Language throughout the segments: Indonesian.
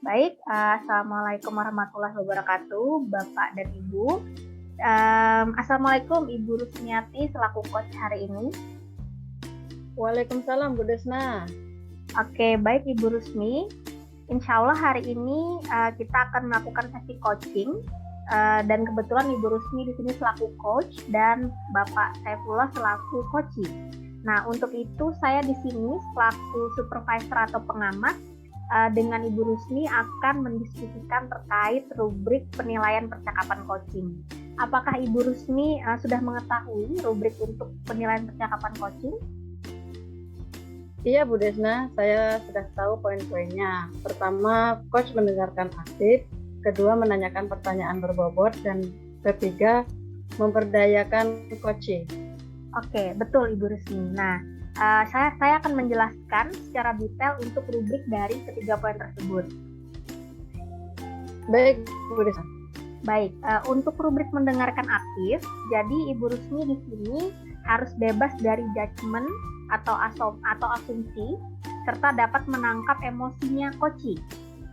Baik, Assalamualaikum warahmatullahi wabarakatuh, Bapak dan Ibu. Assalamualaikum Ibu Rusmiati selaku coach hari ini. Waalaikumsalam Bu Desna. Oke, baik Ibu Rusmi. Insya Allah hari ini kita akan melakukan sesi coaching dan kebetulan Ibu Rusmi di sini selaku coach dan Bapak Saifullah selaku coaching. Nah, untuk itu saya di sini selaku supervisor atau pengamat dengan Ibu Rusmi akan mendiskusikan terkait rubrik penilaian percakapan coaching. Apakah Ibu Rusmi sudah mengetahui rubrik untuk penilaian percakapan coaching? Iya Bu Desna, saya sudah tahu poin-poinnya. Pertama, coach mendengarkan aktif. Kedua, menanyakan pertanyaan berbobot. Dan ketiga, memperdayakan coaching. Oke, betul Ibu Rusmi. Nah, saya akan menjelaskan secara detail untuk rubrik dari ketiga poin tersebut. Baik Bu Desna. Baik, untuk rubrik mendengarkan aktif, jadi Ibu Rusmi di sini harus bebas dari judgement atau asumsi, serta dapat menangkap emosinya coaching.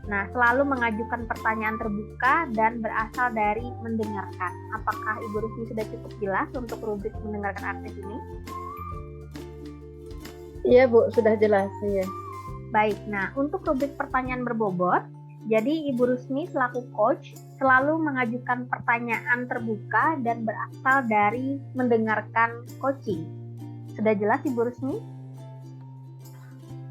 Nah, selalu mengajukan pertanyaan terbuka dan berasal dari mendengarkan. Apakah Ibu Rusmi sudah cukup jelas untuk rubrik mendengarkan aktif ini? Iya Bu, sudah jelas. Iya. Baik, nah untuk rubrik pertanyaan berbobot, jadi Ibu Rusmi selaku coach selalu mengajukan pertanyaan terbuka dan berasal dari mendengarkan coaching. Sudah jelas Ibu Rusmi?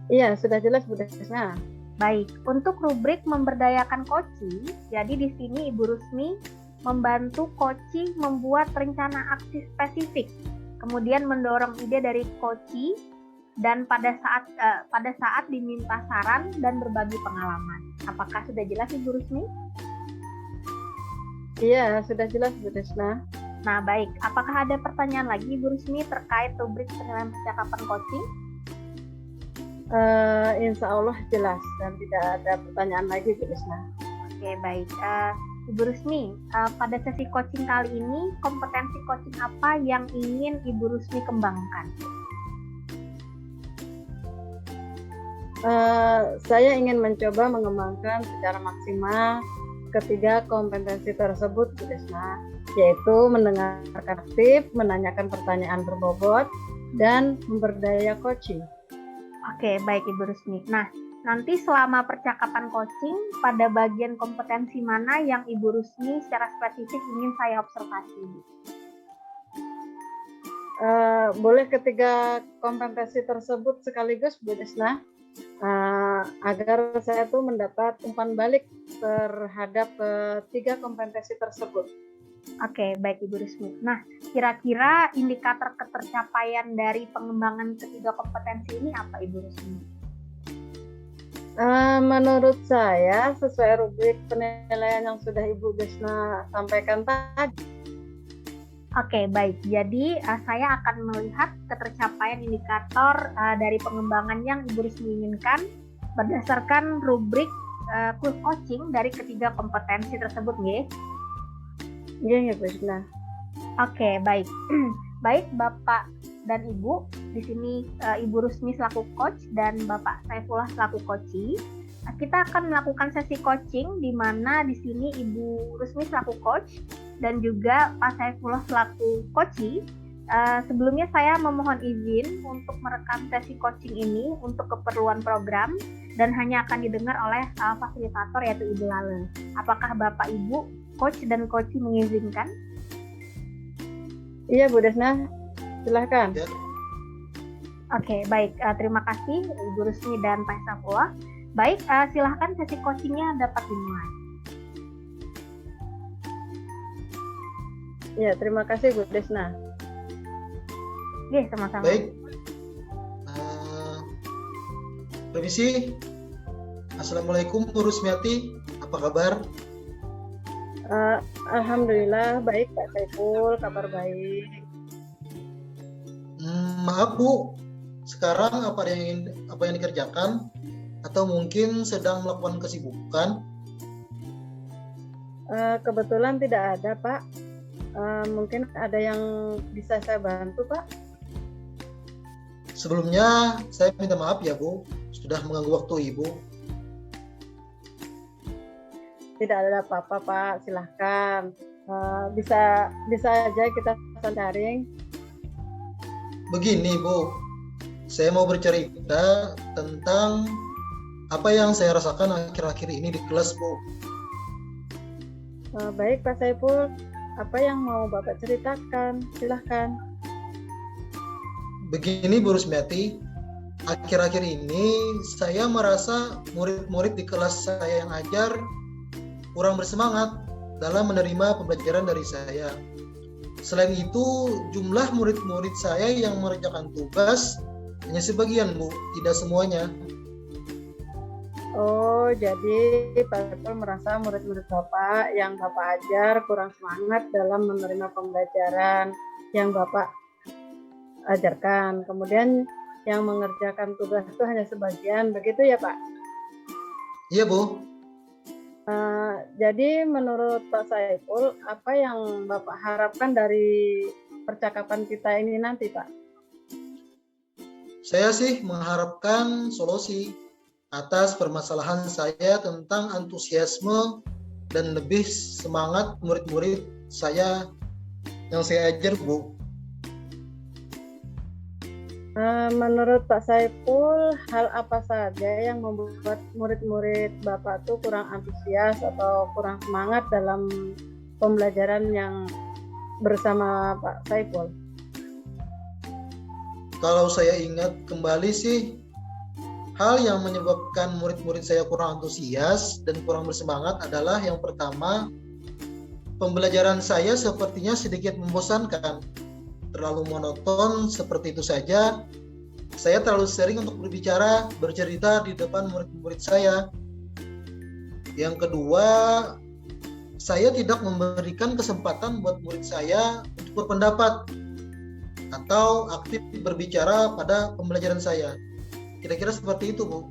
Iya, sudah jelas Bu Desna. Baik, untuk rubrik memberdayakan coaching, jadi di sini Ibu Rusmi membantu coaching membuat rencana aksi spesifik, kemudian mendorong ide dari coaching dan pada saat diminta saran dan berbagi pengalaman. Apakah sudah jelas Ibu Rusmi? Iya, sudah jelas Bu Desna. Nah, baik. Apakah ada pertanyaan lagi Ibu Rusmi terkait rubrik penilaian percakapan coaching? Insya Allah jelas dan tidak ada pertanyaan lagi Bu Desna. Oke, baik. Ibu Rusmi, pada sesi coaching kali ini, kompetensi coaching apa yang ingin Ibu Rusmi kembangkan? Saya ingin mencoba mengembangkan secara maksimal ketiga kompetensi tersebut Bu Desna, yaitu mendengarkan aktif, menanyakan pertanyaan berbobot, dan memberdaya coaching. Oke, baik Ibu Rusmi. Nah, nanti selama percakapan coaching, pada bagian kompetensi mana yang Ibu Rusmi secara spesifik ingin saya observasi? Boleh ketiga kompetensi tersebut sekaligus Bu Desna, agar saya tuh mendapat umpan balik terhadap ketiga kompetensi tersebut. Oke, baik Ibu Rusmi. Nah, kira-kira indikator ketercapaian dari pengembangan ketiga kompetensi ini apa Ibu Rusmi? Menurut saya, sesuai rubrik penilaian yang sudah Ibu Desna sampaikan tadi. Oke, baik. Jadi, saya akan melihat ketercapaian indikator dari pengembangan yang Ibu Rusmi inginkan berdasarkan rubrik coaching dari ketiga kompetensi tersebut, nggih. Iya, Bu Desna. Oke, baik. Baik, Bapak dan Ibu, di sini Ibu Rusmi selaku coach dan Bapak Saifullah selaku coachee. Kita akan melakukan sesi coaching di mana di sini Ibu Rusmi selaku coach dan juga Pak Saifullah selaku coachee. Sebelumnya saya memohon izin untuk merekam sesi coaching ini untuk keperluan program dan hanya akan didengar oleh fasilitator yaitu Ibu Lale. Apakah Bapak Ibu coach dan coachee mengizinkan? Iya Bu Desna, silahkan. Ya. Oke, baik. Terima kasih Ibu Rusmi dan Pak Saifullah. Baik, silahkan sesi coachingnya dapat dimulai. Ya, terima kasih Bu Desna. Oke, sama-sama. Baik. Permisi. Assalamualaikum Bu Rusmiati. Apa kabar? Alhamdulillah baik Pak Saiful, kabar baik. Maaf Bu, sekarang apa yang dikerjakan atau mungkin sedang melakukan kesibukan? Kebetulan tidak ada Pak. Mungkin ada yang bisa saya bantu Pak? Sebelumnya saya minta maaf ya Bu, sudah mengganggu waktu Ibu. Tidak ada apa-apa Pak, silahkan. Bisa aja kita sharing. Begini Bu, saya mau bercerita tentang apa yang saya rasakan akhir-akhir ini di kelas Bu. Baik Pak Saiful, apa yang mau Bapak ceritakan? Silahkan. Begini Bu Rusmiati, akhir-akhir ini saya merasa murid-murid di kelas saya yang ajar kurang bersemangat dalam menerima pembelajaran dari saya. Selain itu, jumlah murid-murid saya yang mengerjakan tugas hanya sebagian Bu, tidak semuanya. Oh, jadi Pak Saiful merasa murid-murid Bapak yang Bapak ajar kurang semangat dalam menerima pembelajaran yang Bapak ajarkan. Kemudian yang mengerjakan tugas itu hanya sebagian, begitu ya Pak? Iya Bu. Jadi menurut Pak Saiful, apa yang Bapak harapkan dari percakapan kita ini nanti Pak? Saya sih mengharapkan solusi atas permasalahan saya tentang antusiasme dan lebih semangat murid-murid saya yang saya ajar Bu. Menurut Pak Saiful, hal apa saja yang membuat murid-murid Bapak tuh kurang antusias atau kurang semangat dalam pembelajaran yang bersama Pak Saiful? Kalau saya ingat kembali sih, hal yang menyebabkan murid-murid saya kurang antusias dan kurang bersemangat adalah yang pertama, pembelajaran saya sepertinya sedikit membosankan. Terlalu monoton seperti itu saja. Saya terlalu sering untuk berbicara, bercerita di depan murid-murid saya. Yang kedua, saya tidak memberikan kesempatan buat murid saya untuk berpendapat atau aktif berbicara pada pembelajaran saya. Kira-kira seperti itu, Bu.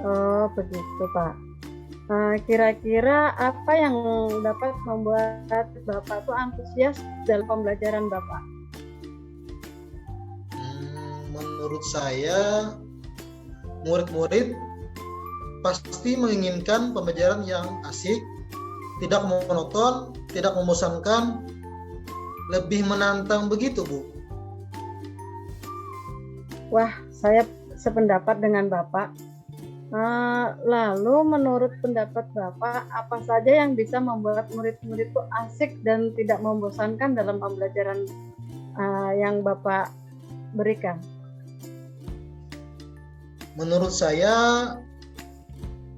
Oh, begitu Pak. Kira-kira apa yang dapat membuat Bapak tuh antusias dalam pembelajaran Bapak? Menurut saya, murid-murid pasti menginginkan pembelajaran yang asik, tidak monoton, tidak membosankan, lebih menantang begitu, Bu. Wah, saya sependapat dengan Bapak. Lalu menurut pendapat Bapak, apa saja yang bisa membuat murid-murid itu asik dan tidak membosankan dalam pembelajaran yang Bapak berikan? Menurut saya,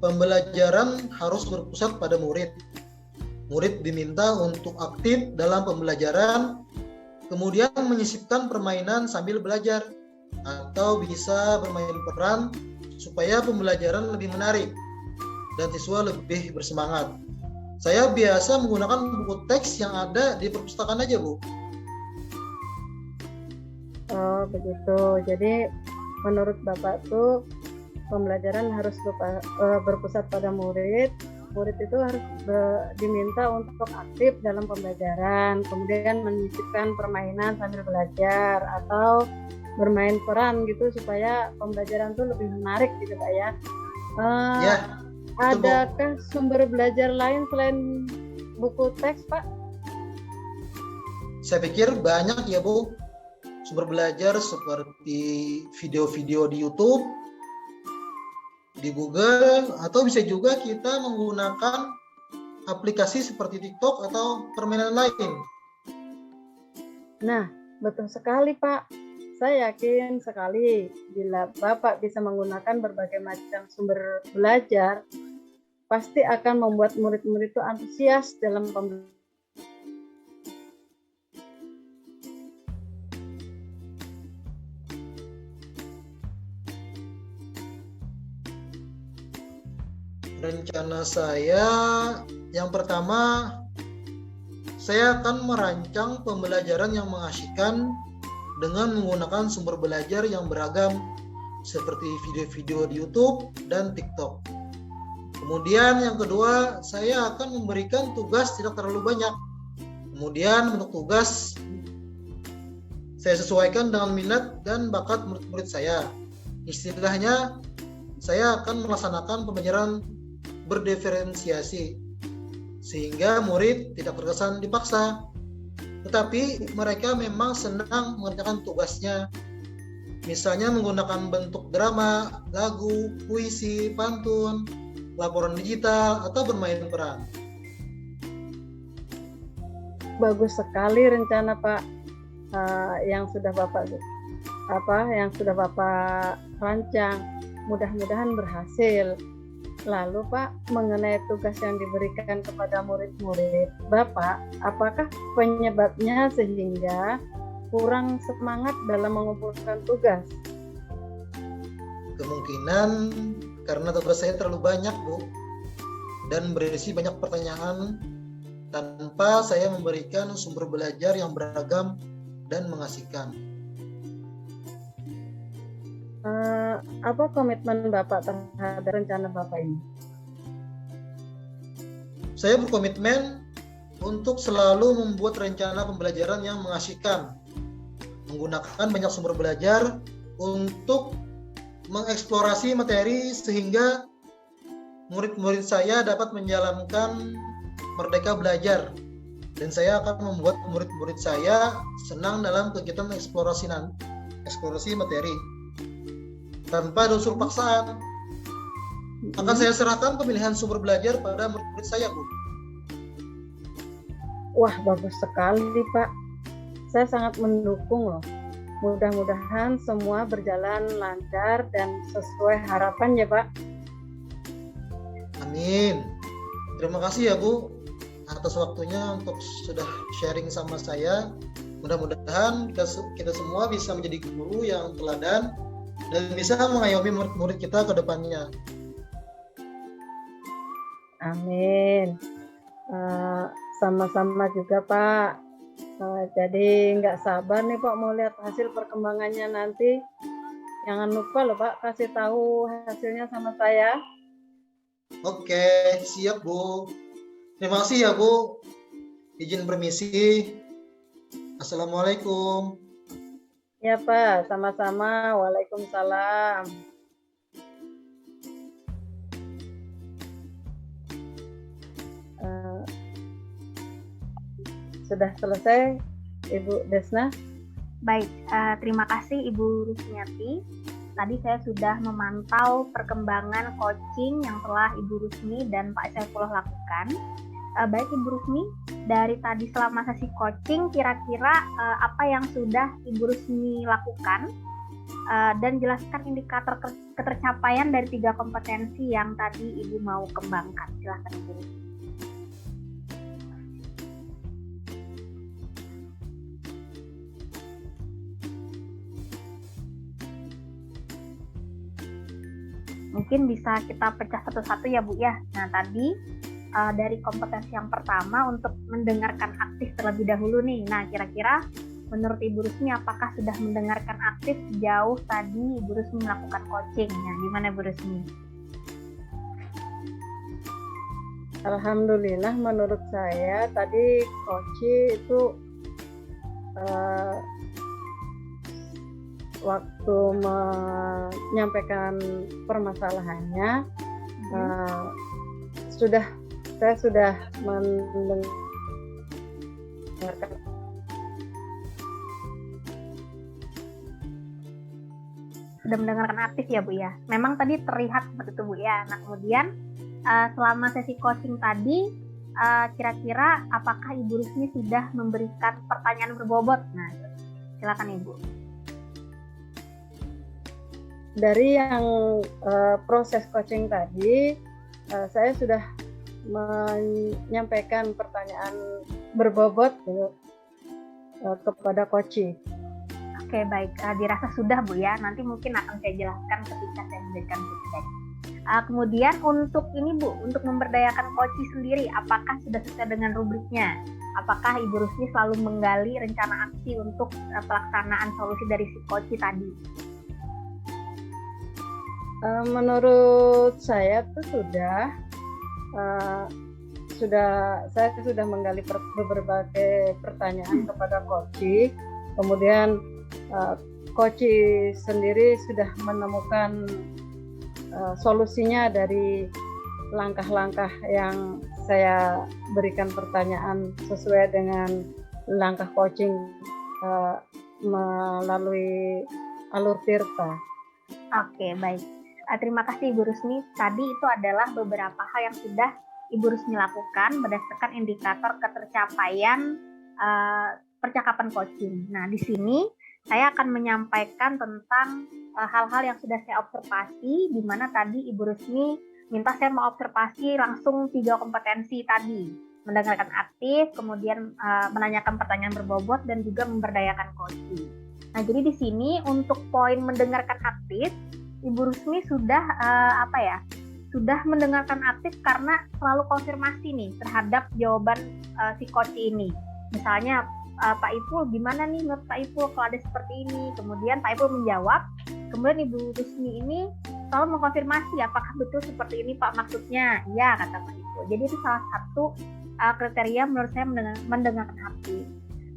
pembelajaran harus berpusat pada murid. Murid diminta untuk aktif dalam pembelajaran, kemudian menyisipkan permainan sambil belajar, atau bisa bermain peran supaya pembelajaran lebih menarik dan siswa lebih bersemangat. Saya biasa menggunakan buku teks yang ada di perpustakaan aja, Bu. Oh, begitu. Jadi menurut Bapak tuh pembelajaran harus berpusat pada murid. Murid itu harus diminta untuk aktif dalam pembelajaran, kemudian menyisipkan permainan sambil belajar atau bermain peran gitu supaya pembelajaran tuh lebih menarik gitu Pak ya. Ya, Adakah sumber belajar lain selain buku teks Pak? saya pikir banyak ya, Bu. Sumber belajar seperti video-video di YouTube, di Google, atau bisa juga kita menggunakan aplikasi seperti TikTok atau permainan lain. Nah, betul sekali Pak. Saya yakin sekali bila Bapak bisa menggunakan berbagai macam sumber belajar, pasti akan membuat murid-murid itu antusias dalam pembelajaran. Rencana saya yang pertama, saya akan merancang pembelajaran yang mengasyikkan dengan menggunakan sumber belajar yang beragam seperti video-video di YouTube dan TikTok. Kemudian yang kedua, saya akan memberikan tugas tidak terlalu banyak. Kemudian bentuk tugas saya sesuaikan dengan minat dan bakat murid-murid saya. Istilahnya, saya akan melaksanakan pembelajaran berdiferensiasi, sehingga murid tidak terkesan dipaksa. Tetapi mereka memang senang mengerjakan tugasnya, misalnya menggunakan bentuk drama, lagu, puisi, pantun, laporan digital, atau bermain peran. Bagus sekali rencana Pak yang sudah Bapak rancang. Mudah-mudahan berhasil. Lalu Pak, mengenai tugas yang diberikan kepada murid-murid Bapak, apakah penyebabnya sehingga kurang semangat dalam mengumpulkan tugas? Kemungkinan karena tugas saya terlalu banyak, Bu, dan berisi banyak pertanyaan tanpa saya memberikan sumber belajar yang beragam dan mengasihkan. Apa komitmen Bapak terhadap rencana Bapak ini? Saya berkomitmen untuk selalu membuat rencana pembelajaran yang mengasihkan, menggunakan banyak sumber belajar untuk mengeksplorasi materi sehingga murid-murid saya dapat menjalankan merdeka belajar, dan saya akan membuat murid-murid saya senang dalam kegiatan eksplorasi materi tanpa ada unsur paksaan. Akan saya serahkan pemilihan sumber belajar pada murid-murid saya, Bu. Wah, bagus sekali Pak. Saya sangat mendukung loh. Mudah-mudahan semua berjalan lancar dan sesuai harapan ya Pak. Amin. Terima kasih ya Bu atas waktunya untuk sudah sharing sama saya. Mudah-mudahan kita semua bisa menjadi guru yang teladan dan bisa mengayomi murid-murid kita ke depannya. Amin. Sama-sama juga Pak. Jadi nggak sabar nih Pak mau lihat hasil perkembangannya nanti. Jangan lupa loh Pak kasih tahu hasilnya sama saya. Oke, siap Bu. Terima kasih ya Bu. Izin permisi. Assalamualaikum. Ya Pak, sama-sama. Waalaikumsalam. Sudah selesai, Ibu Desna? Baik, terima kasih Ibu Rusmiati. Tadi saya sudah memantau perkembangan coaching yang telah Ibu Rusmi dan Pak Saifullah lakukan. Baik Ibu Rusmi, dari tadi selama sesi coaching, kira-kira apa yang sudah Ibu Rusmi lakukan? Dan jelaskan indikator ketercapaian dari 3 kompetensi yang tadi Ibu mau kembangkan. Silakan Ibu Rusmi. Mungkin bisa kita pecah satu-satu ya Bu ya. Nah tadi dari kompetensi yang pertama untuk mendengarkan aktif terlebih dahulu nih. Nah kira-kira menurut Ibu Rusmi apakah sudah mendengarkan aktif jauh tadi Ibu Rusmi melakukan coaching? Nah gimana Ibu Rusmi? Alhamdulillah menurut saya tadi coaching itu waktu menyampaikan permasalahannya saya sudah mendengarkan. Sudah mendengarkan aktif ya Bu ya. Memang tadi terlihat seperti itu Bu ya. Nah kemudian selama sesi coaching tadi kira-kira apakah Ibu Rusmi sudah memberikan pertanyaan berbobot? Nah silakan Ibu. Dari yang proses coaching tadi, saya sudah menyampaikan pertanyaan berbobot kepada coaching. Oke, baik. Dirasa sudah Bu ya. Nanti mungkin akan saya jelaskan ketika saya memberikan feedback. Kemudian untuk ini Bu, untuk memberdayakan coaching sendiri, apakah sudah sesuai dengan rubriknya? Apakah Ibu Rusmi selalu menggali rencana aksi untuk pelaksanaan solusi dari si coaching tadi? Menurut saya itu saya sudah menggali berbagai pertanyaan kepada coach. Kemudian coach sendiri sudah menemukan solusinya dari langkah-langkah yang saya berikan pertanyaan sesuai dengan langkah coaching melalui alur Tirta. Oke, baik. Terima kasih Ibu Rusmi. Tadi itu adalah beberapa hal yang sudah Ibu Rusmi lakukan berdasarkan indikator ketercapaian percakapan coaching. Nah, di sini saya akan menyampaikan tentang hal-hal yang sudah saya observasi, di mana tadi Ibu Rusmi minta saya mau observasi langsung 3 kompetensi tadi. Mendengarkan aktif, kemudian menanyakan pertanyaan berbobot, dan juga memberdayakan coaching. Nah, jadi di sini untuk poin mendengarkan aktif, Ibu Rusmi sudah sudah mendengarkan aktif karena selalu konfirmasi nih terhadap jawaban si coach ini. Misalnya, Pak Ipul gimana nih menurut Pak Ipul kalau ada seperti ini? Kemudian Pak Ipul menjawab, kemudian Ibu Rusmi ini selalu mengkonfirmasi apakah betul seperti ini Pak maksudnya. Iya, kata Pak Ipul. Jadi itu salah satu kriteria menurut saya mendengarkan aktif.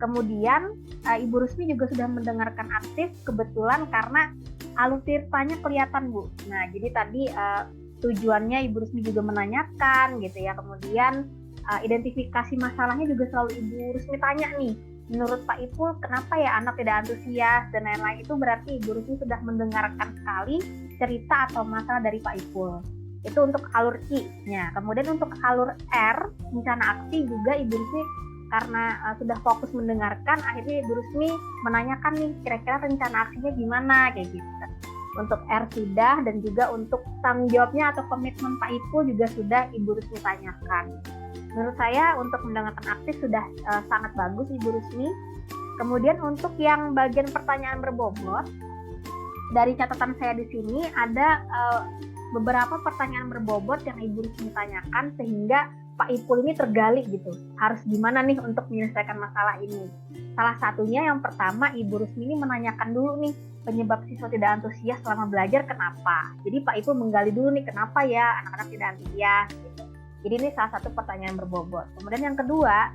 Kemudian Ibu Rusmi juga sudah mendengarkan aktif kebetulan karena alur tirtanya kelihatan, Bu. Nah, jadi tadi tujuannya Ibu Rusmi juga menanyakan gitu ya. Kemudian identifikasi masalahnya juga selalu Ibu Rusmi tanya nih, menurut Pak Ipul kenapa ya anak tidak antusias dan lain-lain. Itu berarti Ibu Rusmi sudah mendengarkan sekali cerita atau masalah dari Pak Ipul. Itu untuk alur I-nya. Kemudian untuk alur R, rencana aksi juga Ibu Rusmi karena sudah fokus mendengarkan, akhirnya Ibu Rusmi menanyakan nih kira-kira rencana aksinya gimana kayak gitu. Untuk R sudah, dan juga untuk tanggung jawabnya atau komitmen Pak Ipul juga sudah Ibu Rusmi tanyakan. Menurut saya untuk mendengarkan aktif sudah sangat bagus Ibu Rusmi. Kemudian untuk yang bagian pertanyaan berbobot, dari catatan saya di sini ada beberapa pertanyaan berbobot yang Ibu Rusmi tanyakan sehingga Pak Ipul ini tergali gitu. Harus gimana nih untuk menyelesaikan masalah ini. Salah satunya yang pertama Ibu Rusmi ini menanyakan dulu nih penyebab siswa tidak antusias selama belajar kenapa. Jadi Pak Ipul menggali dulu nih kenapa ya anak-anak tidak antusias gitu. Jadi ini salah satu pertanyaan berbobot. Kemudian yang kedua,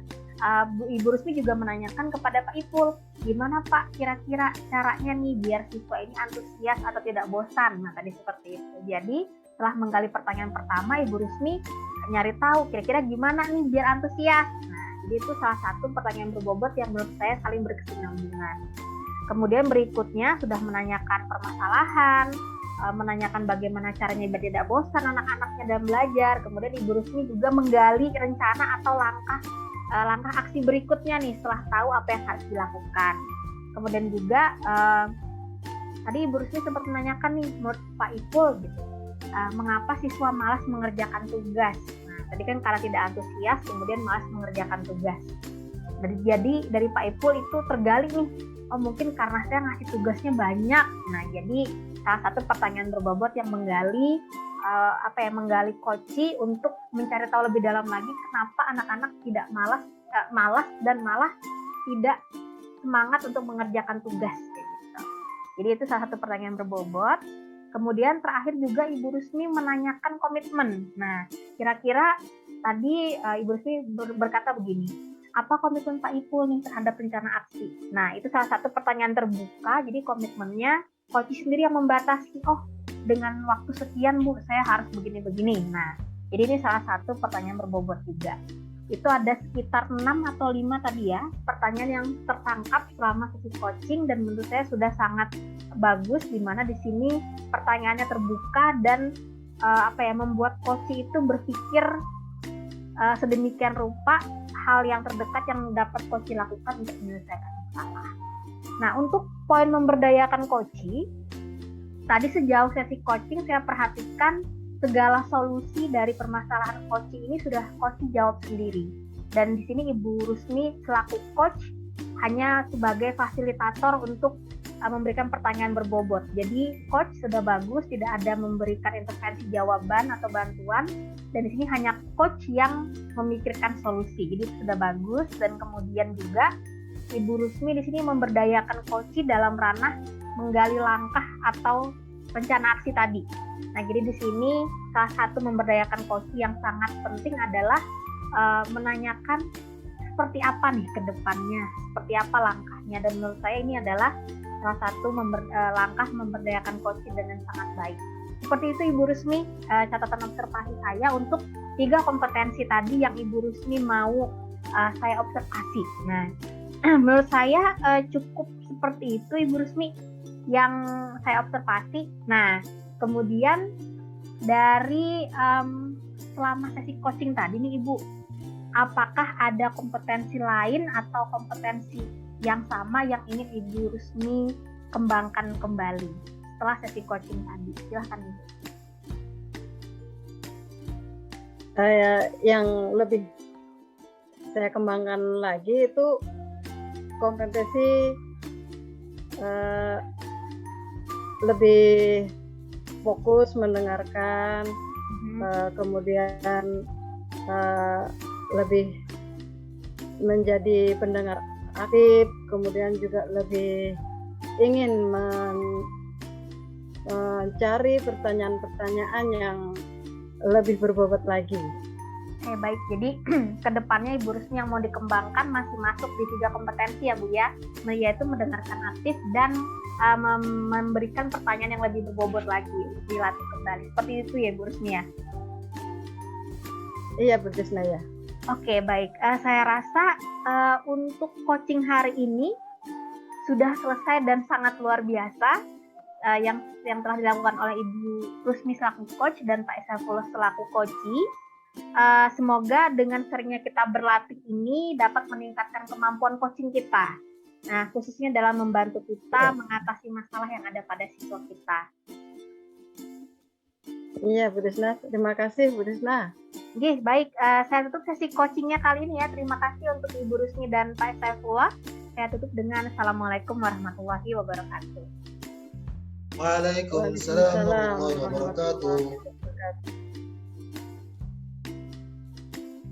Ibu Rusmi juga menanyakan kepada Pak Ipul, gimana Pak kira-kira caranya nih biar siswa ini antusias atau tidak bosan. Nah tadi seperti itu. Jadi setelah menggali pertanyaan pertama, Ibu Rusmi nyari tahu kira-kira gimana nih biar antusias. Nah jadi itu salah satu pertanyaan berbobot yang menurut saya saling berkesinambungan. Kemudian berikutnya sudah menanyakan permasalahan, menanyakan bagaimana caranya biar tidak bosan anak-anaknya dalam belajar. Kemudian Ibu Rusmi juga menggali rencana atau langkah aksi berikutnya nih setelah tahu apa yang harus dilakukan. Kemudian juga tadi Ibu Rusmi sempat menanyakan nih menurut Pak Ipul gitu, mengapa siswa malas mengerjakan tugas. Nah tadi kan karena tidak antusias kemudian malas mengerjakan tugas. Jadi dari Pak Ipul itu tergali nih, oh mungkin karena saya ngasih tugasnya banyak. Nah jadi salah satu pertanyaan berbobot yang menggali menggali koci untuk mencari tahu lebih dalam lagi kenapa anak-anak tidak malas dan malah tidak semangat untuk mengerjakan tugas gitu. Jadi itu salah satu pertanyaan berbobot. Kemudian terakhir juga Ibu Rusmi menanyakan komitmen. Nah, kira-kira tadi Ibu Rusmi berkata begini, apa komitmen Pak Ipul nih terhadap rencana aksi? Nah, itu salah satu pertanyaan terbuka. Jadi komitmennya coach sendiri yang membatasi, oh dengan waktu sekian Bu, saya harus begini-begini. Nah, jadi ini salah satu pertanyaan berbobot juga. Itu ada sekitar 6 atau 5 tadi ya, pertanyaan yang tertangkap selama sesi coaching dan menurut saya sudah sangat bagus di mana di sini pertanyaannya terbuka dan membuat coach itu berpikir sedemikian rupa hal yang terdekat yang dapat coach lakukan untuk menyelesaikan masalah. Nah, untuk poin memberdayakan coach, tadi sejauh sesi coaching saya perhatikan segala solusi dari permasalahan coach ini sudah coach jawab sendiri. Dan di sini Ibu Rusmi selaku coach hanya sebagai fasilitator untuk memberikan pertanyaan berbobot. Jadi coach sudah bagus, tidak ada memberikan intervensi jawaban atau bantuan. Dan di sini hanya coach yang memikirkan solusi. Jadi sudah bagus. Dan kemudian juga Ibu Rusmi di sini memberdayakan coach dalam ranah menggali langkah atau rencana aksi tadi. Nah, jadi di sini salah satu memberdayakan coach yang sangat penting adalah menanyakan seperti apa nih ke depannya, seperti apa langkahnya. Dan menurut saya ini adalah salah satu langkah memberdayakan coach dengan sangat baik. Seperti itu Ibu Rusmi, catatan observasi saya untuk 3 kompetensi tadi yang Ibu Rusmi mau saya observasi. Nah, menurut saya cukup seperti itu Ibu Rusmi yang saya observasi. Nah, kemudian dari selama sesi coaching tadi nih Ibu, apakah ada kompetensi lain atau kompetensi yang sama yang ingin Ibu Rusmi kembangkan kembali setelah sesi coaching tadi? Silahkan Ibu. Yang lebih saya kembangkan lagi itu kompetensi lebih fokus mendengarkan, kemudian lebih menjadi pendengar aktif, kemudian juga lebih ingin mencari pertanyaan-pertanyaan yang lebih berbobot lagi. Oke, baik. Jadi kedepannya Ibu Rusmi yang mau dikembangkan masih masuk di 3 kompetensi ya Bu ya, yaitu mendengarkan aktif dan memberikan pertanyaan yang lebih berbobot lagi, dilatih kembali. Seperti itu ya Bu Rusmi ya? Iya Bu Desna ya. Oke, baik. Saya rasa untuk coaching hari ini sudah selesai dan sangat luar biasa yang telah dilakukan oleh Ibu Rusmi selaku coach dan Pak Saifullah selaku coachi. Semoga dengan seringnya kita berlatih ini dapat meningkatkan kemampuan coaching kita. Nah, khususnya dalam membantu kita mengatasi masalah yang ada pada siswa kita. Iya Bu Desna, terima kasih Bu Desna. Oke, baik. Saya tutup sesi coachingnya kali ini ya. Terima kasih untuk Ibu Rusmi dan Pak Saifullah. Saya tutup dengan Assalamualaikum warahmatullahi wabarakatuh. Waalaikumsalam warahmatullahi wabarakatuh.